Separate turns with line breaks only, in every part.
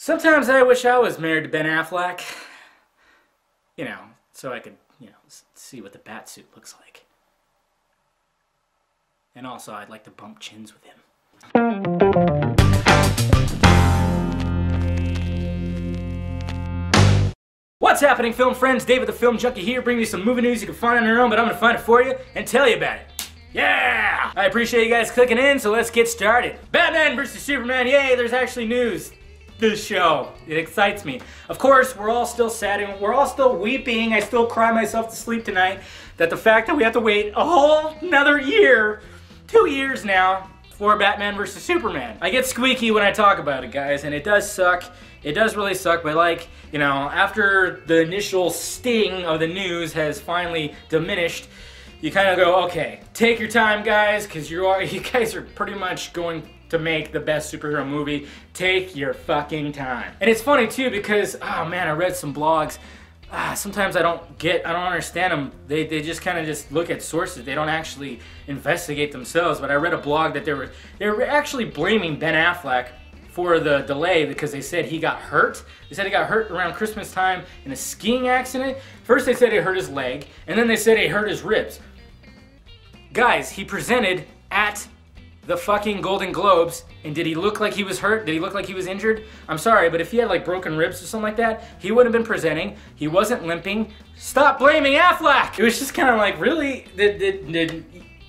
Sometimes I wish I was married to Ben Affleck. You know, so I could, see what the Batsuit looks like. And also, I'd like to bump chins with him. What's happening, film friends? David the Film Junkie here, bringing you some movie news you can find on your own, but I'm going to find it for you and tell you about it. Yeah! I appreciate you guys clicking in, so let's get started. Batman vs. Superman, yay, there's actually news. This show, it excites me. Of course, we're all still sad and we're all still weeping. I still cry myself to sleep tonight that the fact that we have to wait a whole another year, 2 years now, for Batman vs. Superman. I get squeaky when I talk about it, guys, and it does suck. It does really suck, but after the initial sting of the news has finally diminished, you kind of go, okay, take your time, guys, because you guys are pretty much going to make the best superhero movie. Take your fucking time. And it's funny too because, oh man, I read some blogs. Sometimes I don't understand them. They just kind of just look at sources. They don't actually investigate themselves. But I read a blog that they were actually blaming Ben Affleck for the delay because they said he got hurt. They said he got hurt around Christmas time in a skiing accident. First they said he hurt his leg, and then they said he hurt his ribs. Guys, he presented at the fucking Golden Globes, and did he look like he was hurt? Did he look like he was injured? I'm sorry, but if he had like broken ribs or something like that, he wouldn't have been presenting. He wasn't limping. Stop blaming Affleck! It was just kind of like, really?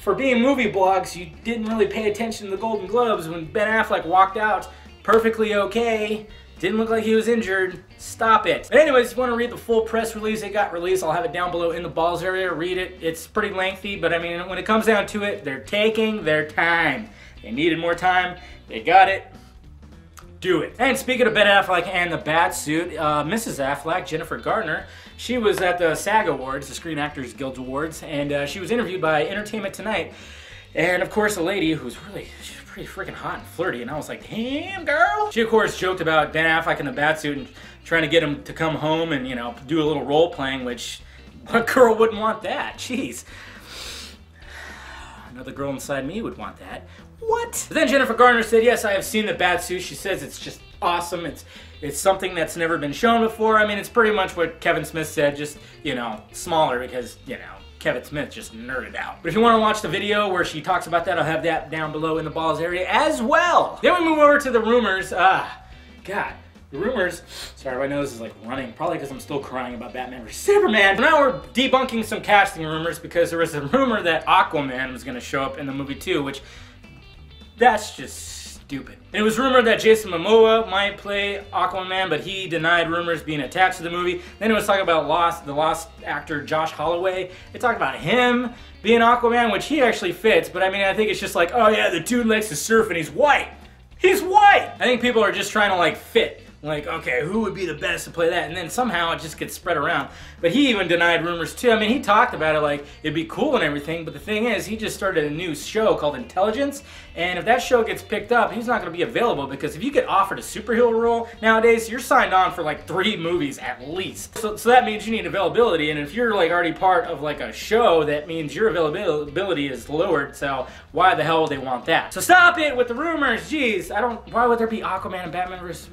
For being movie blogs, you didn't really pay attention to the Golden Globes when Ben Affleck walked out perfectly okay. Didn't look like he was injured. Stop it. But anyways, if you want to read the full press release, it got released. I'll have it down below in the balls area. Read it. It's pretty lengthy, but I mean, when it comes down to it, they're taking their time. They needed more time. They got it. Do it. And speaking of Ben Affleck and the Batsuit, Mrs. Affleck, Jennifer Garner, she was at the SAG Awards, the Screen Actors Guild Awards, and she was interviewed by Entertainment Tonight. And of course, a lady who's she's pretty freaking hot and flirty, and I was like, damn, girl. She, of course, joked about Ben Affleck in the Batsuit and trying to get him to come home and, do a little role playing, which, what girl wouldn't want that? Jeez. Another girl inside me would want that. What? But then Jennifer Garner said, yes, I have seen the Batsuit. She says it's just awesome. It's something that's never been shown before. I mean, it's pretty much what Kevin Smith said, just, smaller because, Kevin Smith just nerded out. But if you want to watch the video where she talks about that, I'll have that down below in the balls area as well. Then we move over to the rumors. God, the rumors. Sorry, my nose is like running. Probably because I'm still crying about Batman vs. Superman. Now we're debunking some casting rumors because there was a rumor that Aquaman was going to show up in the movie too, which that's just stupid. And it was rumored that Jason Momoa might play Aquaman, but he denied rumors being attached to the movie. Then it was talking about the Lost actor Josh Holloway. They talked about him being Aquaman, which he actually fits, but I mean, I think it's just like, oh yeah, the dude likes to surf and he's white. He's white! I think people are just trying to like fit. Like, okay, who would be the best to play that? And then somehow it just gets spread around. But he even denied rumors too. I mean, he talked about it like it'd be cool and everything, but the thing is, he just started a new show called Intelligence, and if that show gets picked up, he's not going to be available because if you get offered a superhero role nowadays, you're signed on for like 3 movies at least. So that means you need availability, and if you're like already part of like a show, that means your availability is lowered, so why the hell would they want that? So stop it with the rumors, jeez. Why would there be Aquaman and Batman versus...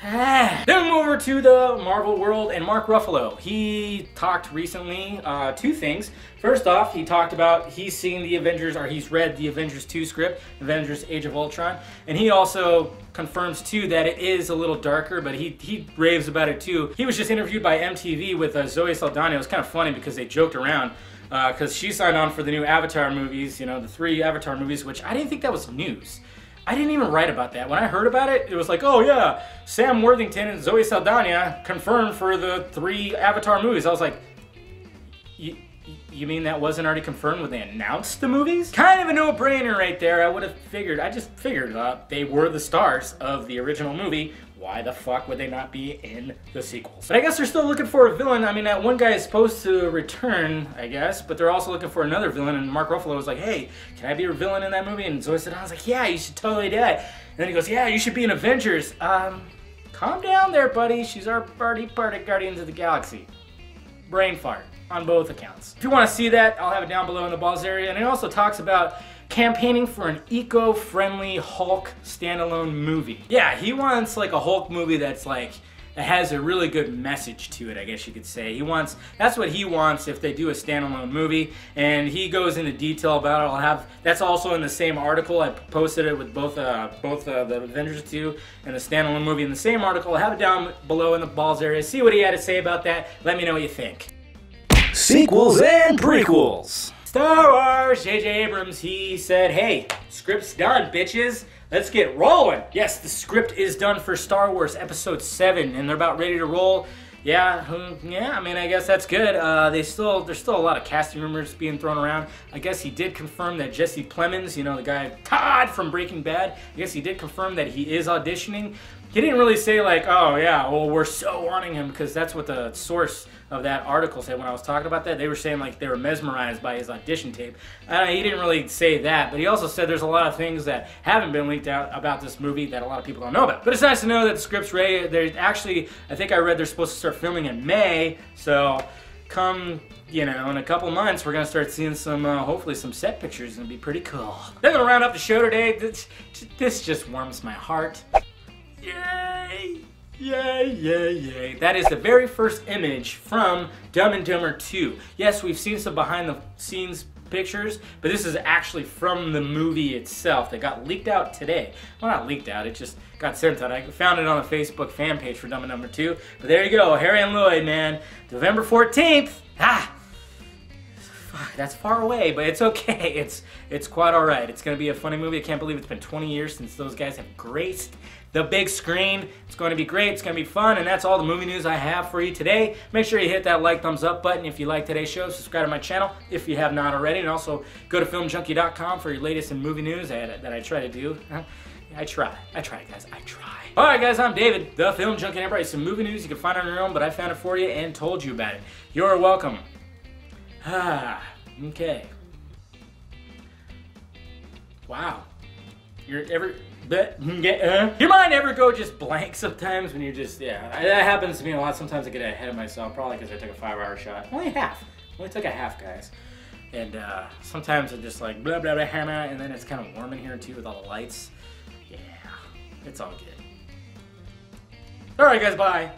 Then we move over to the Marvel world and Mark Ruffalo. He talked recently, 2 things. First off, he talked about he's seen the Avengers, or he's read the Avengers 2 script, Avengers Age of Ultron, and he also confirms too that it is a little darker, but he raves about it too. He was just interviewed by MTV with Zoe Saldana. It was kind of funny because they joked around because she signed on for the new Avatar movies, the 3 Avatar movies, which I didn't think that was news. I didn't even write about that. When I heard about it, it was like, oh yeah, Sam Worthington and Zoe Saldana confirmed for the 3 Avatar movies. I was like, you mean that wasn't already confirmed when they announced the movies? Kind of a no-brainer right there. I just figured they were the stars of the original movie. Why the fuck would they not be in the sequels? But I guess they're still looking for a villain. I mean, that one guy is supposed to return, I guess, but they're also looking for another villain, and Mark Ruffalo was like, hey, can I be a villain in that movie? And Zoe said, I was like, yeah, you should totally do it. And then he goes, yeah, you should be in Avengers. Calm down there, buddy. She's our party Guardians of the Galaxy. Brain fart on both accounts. If you want to see that, I'll have it down below in the balls area. And it also talks about campaigning for an eco-friendly Hulk standalone movie. Yeah, he wants like a Hulk movie that's like, that has a really good message to it, I guess you could say. That's what he wants if they do a standalone movie, and he goes into detail about it. That's also in the same article. I posted it with both the Avengers 2 and the standalone movie in the same article. I'll have it down below in the balls area. See what he had to say about that. Let me know what you think.
Sequels and prequels.
Star Wars, J.J. Abrams, he said, hey, script's done, bitches. Let's get rolling. Yes, the script is done for Star Wars Episode 7, and they're about ready to roll. Yeah, I mean, I guess that's good. There's still a lot of casting rumors being thrown around. I guess he did confirm that Jesse Plemons, you know, the guy Todd from Breaking Bad, I guess he did confirm that he is auditioning. He didn't really say like, oh yeah, well we're so wanting him, because that's what the source of that article said when I was talking about that. They were saying like they were mesmerized by his audition tape. He didn't really say that, but he also said there's a lot of things that haven't been leaked out about this movie that a lot of people don't know about. But it's nice to know that the script's ready. They're actually, I think I read they're supposed to start filming in May, so come, you know, in a couple months we're gonna start seeing some, hopefully some set pictures. It's gonna be pretty cool. They're gonna round up the show today. This just warms my heart. Yay! Yay, yay, yay. That is the very first image from Dumb and Dumber 2. Yes, we've seen some behind the scenes pictures, but this is actually from the movie itself that got leaked out today. Well, not leaked out, it just got sent out. I found it on the Facebook fan page for Dumb and Dumber 2. But there you go, Harry and Lloyd, man. November 14th. Fuck, that's far away, but it's okay. It's quite alright. It's going to be a funny movie. I can't believe it's been 20 years since those guys have graced the big screen. It's going to be great. It's going to be fun, and that's all the movie news I have for you today. Make sure you hit that like, thumbs up button if you like today's show. Subscribe to my channel if you have not already, and also go to filmjunkie.com for your latest in movie news that I try to do. I try, guys. I try. Alright, guys, I'm David, the Film Junkie, and I brought you some movie news you can find on your own, but I found it for you and told you about it. You're welcome. Okay. Wow. Your mind ever go just blank sometimes when you're just, yeah, that happens to me a lot. Sometimes I get ahead of myself, probably because I took a 5-hour shot. Only half. Only took a half, guys. And sometimes I just like blah, blah, blah, hammer, and then it's kind of warm in here too with all the lights. Yeah, it's all good. Alright, guys, bye.